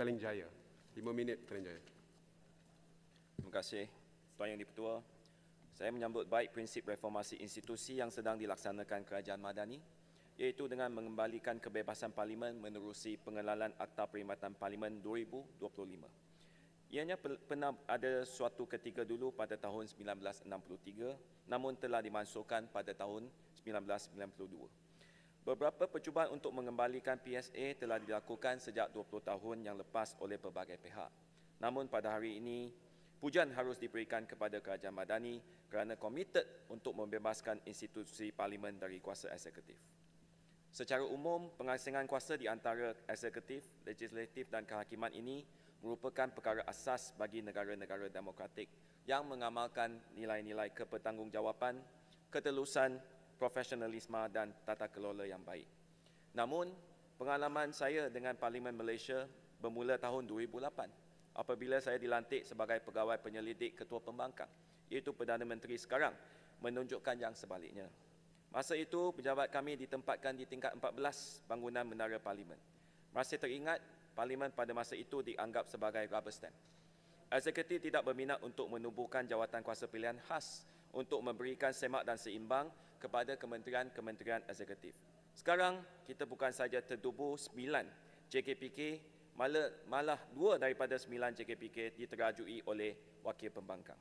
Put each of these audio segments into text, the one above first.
Petaling Jaya. 5 minit Petaling Jaya. Terima kasih Tuan Yang di-Pertua. Saya menyambut baik prinsip reformasi institusi yang sedang dilaksanakan Kerajaan Madani, iaitu dengan mengembalikan kebebasan Parlimen menerusi pengenalan Akta Perkhidmatan Parlimen 2025. Ianya pernah ada suatu ketika dulu pada tahun 1963, namun telah dimansuhkan pada tahun 1992. Beberapa percubaan untuk mengembalikan PSA telah dilakukan sejak 20 tahun yang lepas oleh pelbagai pihak. Namun pada hari ini, pujian harus diberikan kepada Kerajaan Madani kerana komited untuk membebaskan institusi Parlimen dari kuasa eksekutif. Secara umum, pengasingan kuasa di antara eksekutif, legislatif dan kehakiman ini merupakan perkara asas bagi negara-negara demokratik yang mengamalkan nilai-nilai kebertanggungjawatan, ketelusan, profesionalisme dan tata kelola yang baik. Namun, pengalaman saya dengan Parlimen Malaysia bermula tahun 2008 apabila saya dilantik sebagai pegawai penyelidik Ketua Pembangkang, iaitu Perdana Menteri sekarang, menunjukkan yang sebaliknya. Masa itu, pejabat kami ditempatkan di tingkat 14 bangunan menara Parlimen. Masih teringat, Parlimen pada masa itu dianggap sebagai rubber stamp. Eksekutif tidak berminat untuk menubuhkan jawatan kuasa pilihan khas untuk memberikan semak dan seimbang kepada kementerian-kementerian eksekutif. Sekarang, kita bukan saja tertubuh 9 JKPK, malah 2 daripada 9 JKPK diterajui oleh Wakil Pembangkang.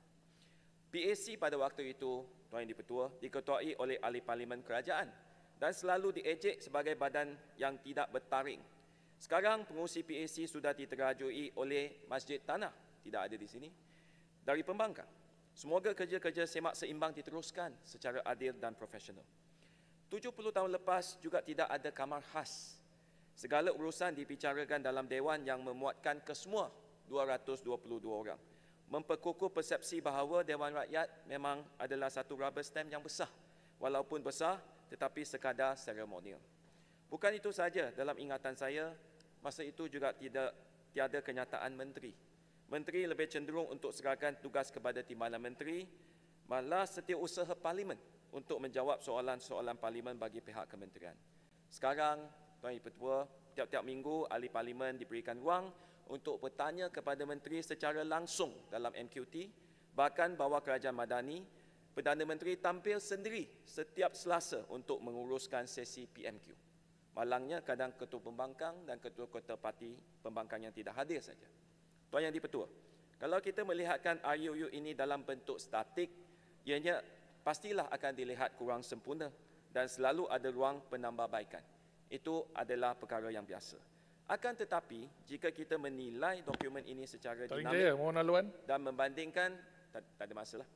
PAC pada waktu itu, Tuan Yang di-Pertua, diketuai oleh ahli Parlimen Kerajaan dan selalu diejek sebagai badan yang tidak bertaring. Sekarang pengurusi PAC sudah diterajui oleh Masjid Tanah, tidak ada di sini, dari Pembangkang. Semoga kerja-kerja semak seimbang diteruskan secara adil dan profesional. 70 tahun lepas juga tidak ada kamar khas. Segala urusan dibicarakan dalam Dewan yang memuatkan kesemua 222 orang. Memperkukuh persepsi bahawa Dewan Rakyat memang adalah satu rubber stamp yang besar. Walaupun besar, tetapi sekadar seremonial. Bukan itu saja, dalam ingatan saya, masa itu juga tiada kenyataan menteri. Menteri lebih cenderung untuk serahkan tugas kepada Timbalan Menteri, malah setiausaha Parlimen untuk menjawab soalan-soalan Parlimen bagi pihak kementerian. Sekarang, Tuan Yang Di-Pertua, tiap-tiap minggu ahli Parlimen diberikan ruang untuk bertanya kepada Menteri secara langsung dalam MQT, bahkan bawah Kerajaan Madani, Perdana Menteri tampil sendiri setiap Selasa untuk menguruskan sesi PMQ. Malangnya kadang Ketua Pembangkang dan Ketua-Ketua Parti Pembangkang yang tidak hadir saja. Tuan Yang di-Pertua, kalau kita melihatkan RUU ini dalam bentuk statik, ianya pastilah akan dilihat kurang sempurna dan selalu ada ruang penambahbaikan. Itu adalah perkara yang biasa. Akan tetapi, jika kita menilai dokumen ini secara dinamik dan membandingkan, tak ada masalah,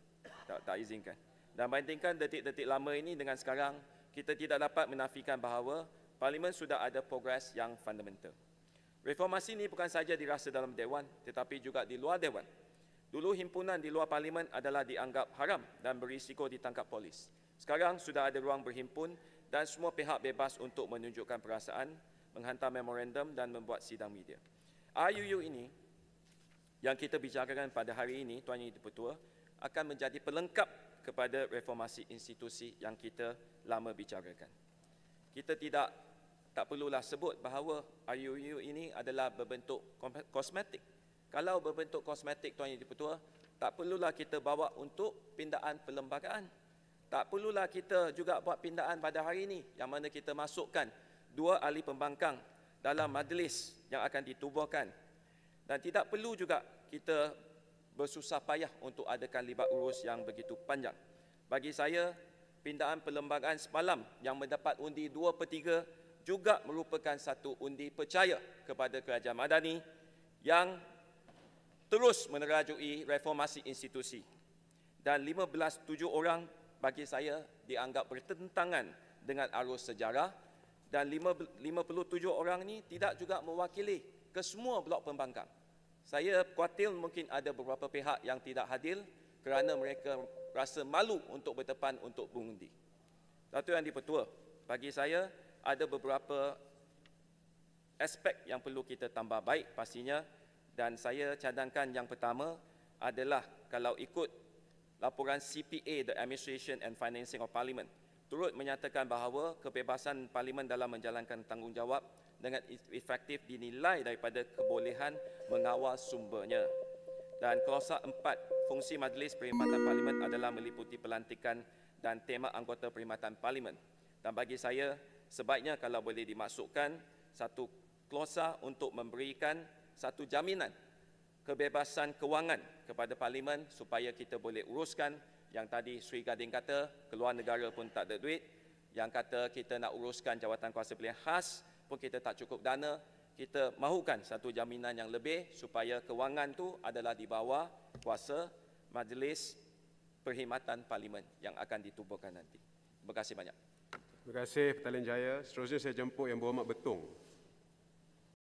tak izinkan. Dan bandingkan detik-detik lama ini dengan sekarang, kita tidak dapat menafikan bahawa Parlimen sudah ada progres yang fundamental. Reformasi ini bukan saja dirasa dalam Dewan, tetapi juga di luar Dewan. Dulu himpunan di luar Parlimen adalah dianggap haram dan berisiko ditangkap polis. Sekarang sudah ada ruang berhimpun dan semua pihak bebas untuk menunjukkan perasaan, menghantar memorandum dan membuat sidang media. RUU ini yang kita bicarakan pada hari ini, Tuan Yang di-Pertua, akan menjadi pelengkap kepada reformasi institusi yang kita lama bicarakan. Kita tak perlulah sebut bahawa RUU ini adalah berbentuk kosmetik. Kalau berbentuk kosmetik, Tuan Yang di-Pertua, tak perlulah kita bawa untuk pindaan perlembagaan. Tak perlulah kita juga buat pindaan pada hari ini yang mana kita masukkan 2 ahli pembangkang dalam majlis yang akan ditubuhkan. Dan tidak perlu juga kita bersusah payah untuk adakan libat urus yang begitu panjang. Bagi saya, pindaan perlembagaan semalam yang mendapat undi 2/3 juga merupakan satu undi percaya kepada Kerajaan Madani yang terus menerajui reformasi institusi. Dan 15/7 orang bagi saya dianggap bertentangan dengan arus sejarah dan 57 orang ini tidak juga mewakili kesemua blok pembangkang. Saya khawatir mungkin ada beberapa pihak yang tidak hadir kerana mereka rasa malu untuk berdepan untuk mengundi. Datuk Yang di-Pertua, bagi saya ada beberapa aspek yang perlu kita tambah baik pastinya, dan saya cadangkan yang pertama adalah kalau ikut laporan CPA, The Administration and Financing of Parliament, turut menyatakan bahawa kebebasan Parlimen dalam menjalankan tanggungjawab dengan efektif dinilai daripada kebolehan mengawal sumbernya. Dan klausa 4, fungsi Majlis Perkhidmatan Parlimen adalah meliputi pelantikan dan tema anggota Perkhidmatan Parlimen. Dan bagi saya, sebaiknya kalau boleh dimasukkan satu klausa untuk memberikan satu jaminan kebebasan kewangan kepada Parlimen supaya kita boleh uruskan yang tadi Sri Gading kata, keluar negara pun tak ada duit, yang kata kita nak uruskan jawatan kuasa pilihan khas pun kita tak cukup dana. Kita mahukan satu jaminan yang lebih supaya kewangan tu adalah di bawah kuasa Majlis Perkhidmatan Parlimen yang akan ditubuhkan nanti. Terima kasih banyak. Terima kasih Petaling Jaya. Seterusnya saya jemput Yang Berhormat Betung.